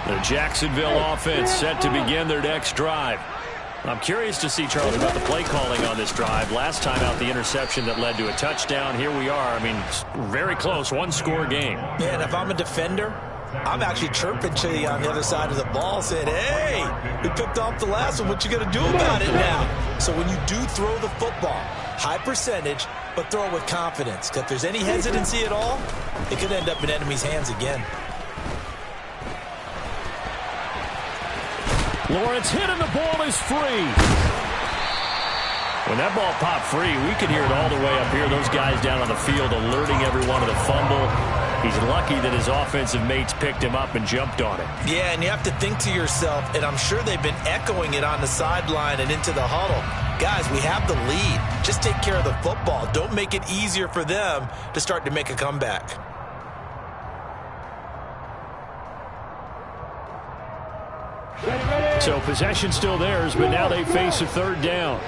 line. The Jacksonville offense set to begin their next drive. I'm curious to see, Charlie, about the play calling on this drive. Last time out, the interception that led to a touchdown. Here we are. I mean, very close, 1-score game. Man, if I'm a defender, I'm actually chirping to you on the other side of the ball, saying, hey, we picked off the last one. What you going to do about it now? So when you do throw the football, high percentage, but throw it with confidence. Because if there's any hesitancy at all, it could end up in enemy's hands again. Lawrence hit and the ball is free. When that ball popped free, we could hear it all the way up here. Those guys down on the field alerting everyone of the fumble. He's lucky that his offensive mates picked him up and jumped on it. Yeah, and you have to think to yourself, and I'm sure they've been echoing it on the sideline and into the huddle. Guys, we have the lead. Just take care of the football. Don't make it easier for them to start to make a comeback. So possession still theirs, but now they face a 3rd down.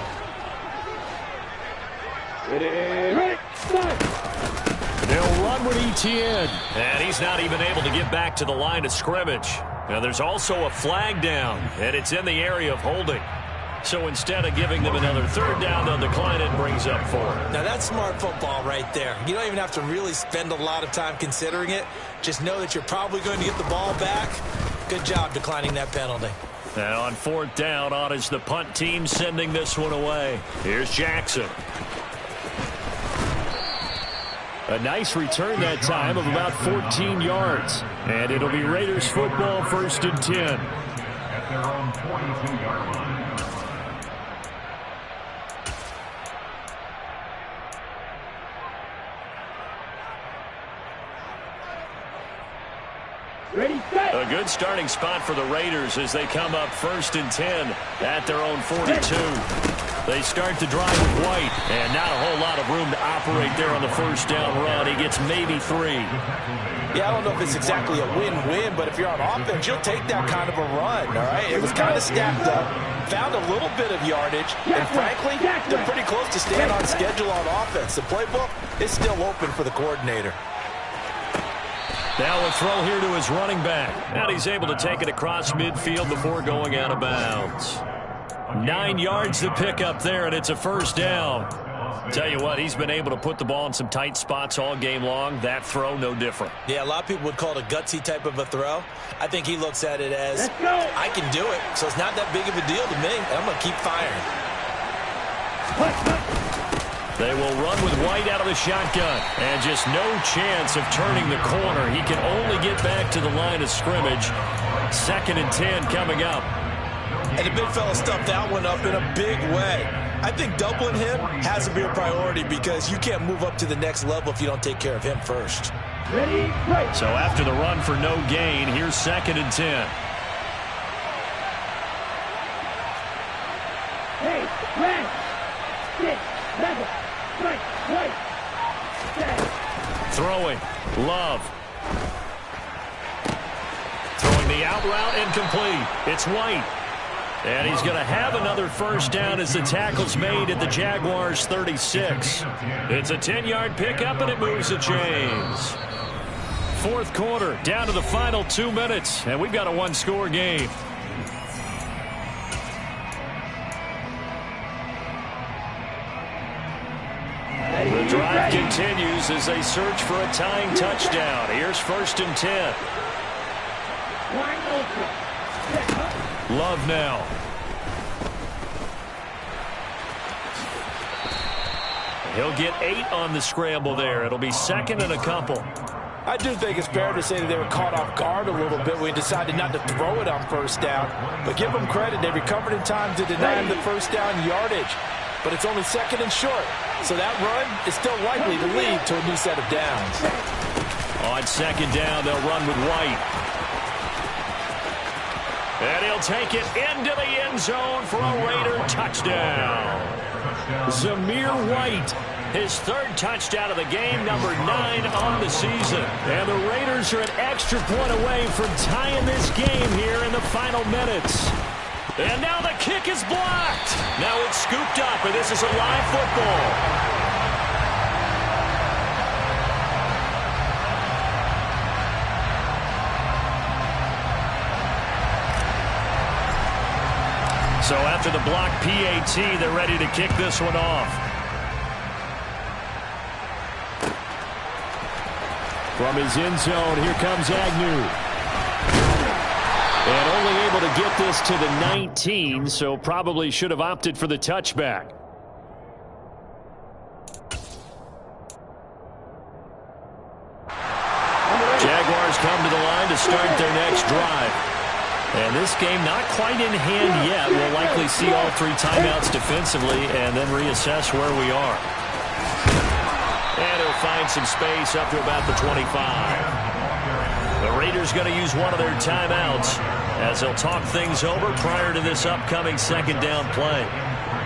They'll run with Etienne. And he's not even able to get back to the line of scrimmage. Now there's also a flag down, and it's in the area of holding. So instead of giving them another 3rd down, they'll decline it and brings up 4. Now that's smart football right there. You don't even have to really spend a lot of time considering it. Just know that you're probably going to get the ball back. Good job declining that penalty. Now on 4th down, on is the punt team sending this one away. Here's Jackson. A nice return that time of about 14 yards. And it'll be Raiders football, 1st and 10. At their own 22-yard line. Ready, set. A good starting spot for the Raiders as they come up 1st and 10 at their own 42. They start the drive with White, and not a whole lot of room to operate there on the first down run. He gets maybe 3. Yeah, I don't know if it's exactly a win-win, but if you're on offense, you'll take that kind of a run, all right? It was kind of stacked up, found a little bit of yardage, and frankly, they're pretty close to staying on schedule on offense. The playbook is still open for the coordinator. Now a throw here to his running back. And he's able to take it across midfield before going out of bounds. 9 yards to pick up there, and it's a first down. Tell you what, he's been able to put the ball in some tight spots all game long. That throw, no different. Yeah, a lot of people would call it a gutsy type of a throw. I think he looks at it as, I can do it, so it's not that big of a deal to me. I'm going to keep firing. They will run with White out of the shotgun. And just no chance of turning the corner. He can only get back to the line of scrimmage. 2nd and 10 coming up. And the big fella stuffed that one up in a big way. I think doubling him has to be a priority because you can't move up to the next level if you don't take care of him first. Ready, right. So after the run for no gain, here's 2nd and 10. Hey, red. 6, 7, right, set. Throwing. Love. Throwing the out route incomplete. It's White. And he's going to have another first down as the tackle's made at the Jaguars' 36. It's a 10-yard pickup, and it moves the chains. 4th quarter, down to the final 2 minutes, and we've got a 1-score game. The drive continues as they search for a tying touchdown. Here's 1st and 10. Love now. He'll get 8 on the scramble there. It'll be 2nd and a couple. I do think it's fair to say that they were caught off guard a little bit when we decided not to throw it on first down. But give them credit. They recovered in time to deny him the first down yardage. But it's only 2nd and short. So that run is still likely to lead to a new set of downs. On 2nd down, they'll run with White. And he'll take it into the end zone for a Raider touchdown. Zamir White, his 3rd touchdown of the game, number 9 on the season. And the Raiders are an extra point away from tying this game here in the final minutes. And now the kick is blocked. Now it's scooped up, and this is a live football. So after the block PAT, they're ready to kick this one off. From his end zone, here comes Agnew. And only able to get this to the 19, so probably should have opted for the touchback. Jaguars come to the line to start their next drive. And this game not quite in hand yet. We'll likely see all 3 timeouts defensively and then reassess where we are. And he'll find some space up to about the 25. The Raiders going to use one of their timeouts as they'll talk things over prior to this upcoming 2nd down play.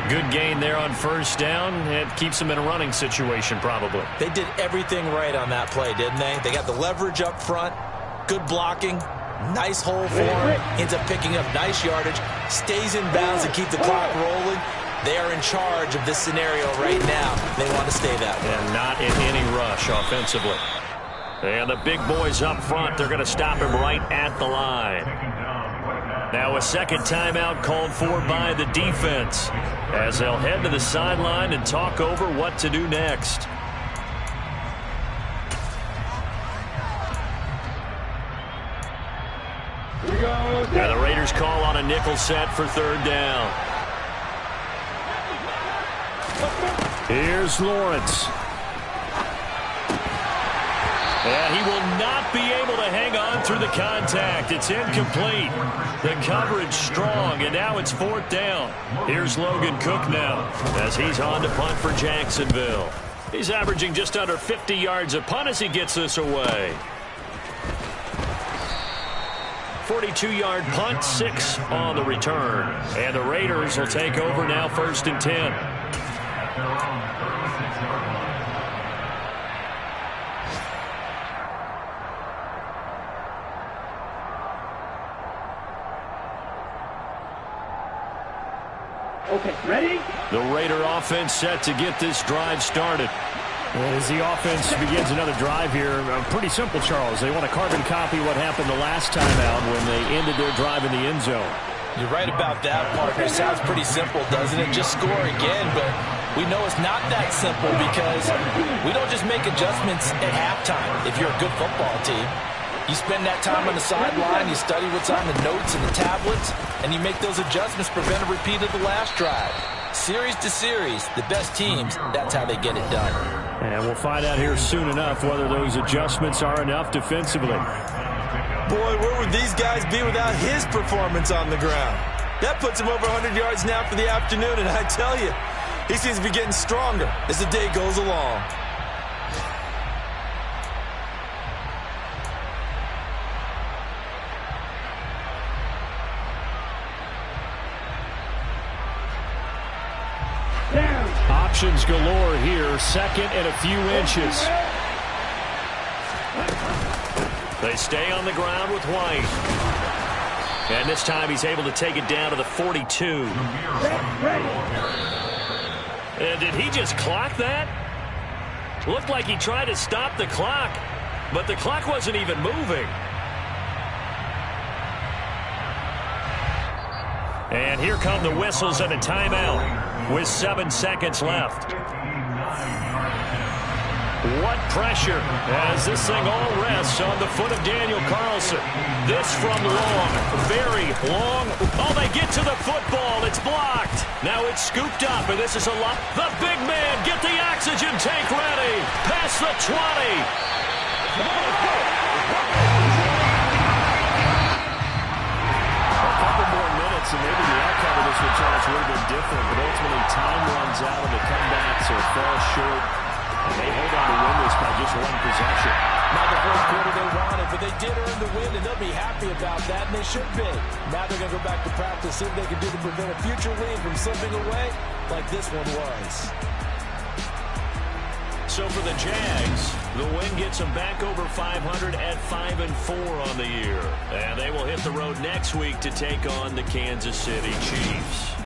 Good gain there on 1st down. It keeps them in a running situation probably. They did everything right on that play, didn't they? They got the leverage up front, good blocking. Nice hole for him. Ends up picking up nice yardage. Stays in bounds to keep the clock rolling. They are in charge of this scenario right now. They want to stay that way. And not in any rush offensively. And the big boys up front, they're going to stop him right at the line. Now a 2nd timeout called for by the defense as they'll head to the sideline and talk over what to do next. And the Raiders call on a nickel set for 3rd down. Here's Lawrence. And he will not be able to hang on through the contact. It's incomplete. The coverage strong, and now it's 4th down. Here's Logan Cook now as he's on to punt for Jacksonville. He's averaging just under 50 yards a punt as he gets this away. 42-yard punt, 6 on the return. And the Raiders will take over now, 1st and 10. At their own 36-yard line. Okay, ready? The Raider offense set to get this drive started. As the offense begins another drive here, pretty simple, Charles. They want to carbon copy what happened the last time out when they ended their drive in the end zone. You're right about that, partner. It sounds pretty simple, doesn't it? Just score again, but we know it's not that simple because we don't just make adjustments at halftime if you're a good football team. You spend that time on the sideline, you study what's on the notes and the tablets, and you make those adjustments, prevent a repeat of the last drive. Series to series, the best teams, that's how they get it done. And we'll find out here soon enough whether those adjustments are enough defensively. Boy, where would these guys be without his performance on the ground? That puts him over 100 yards now for the afternoon, and I tell you, he seems to be getting stronger as the day goes along. Down. Options galore here, 2nd and a few inches. They stay on the ground with White. And this time he's able to take it down to the 42. Ready. And did he just clock that? Looked like he tried to stop the clock, but the clock wasn't even moving. And here come the whistles and a timeout with 7 seconds left. What pressure as this thing all rests on the foot of Daniel Carlson. This from long, very long. Oh, they get to the football. It's blocked. Now it's scooped up, and this is a lot. The big man, get the oxygen tank ready. Past the 20. And maybe the outcome of this return is a little bit different, but ultimately time runs out and the comebacks are far short, and they hold on to win this by just 1 possession. Not the fourth quarter they wanted, but they did earn the win, and they'll be happy about that, and they should be. Now they're going to go back to practice, see what they can do to prevent a future lead from slipping away like this one was. So for the Jags, the win gets them back over 500 at 5-4 on the year. And they will hit the road next week to take on the Kansas City Chiefs.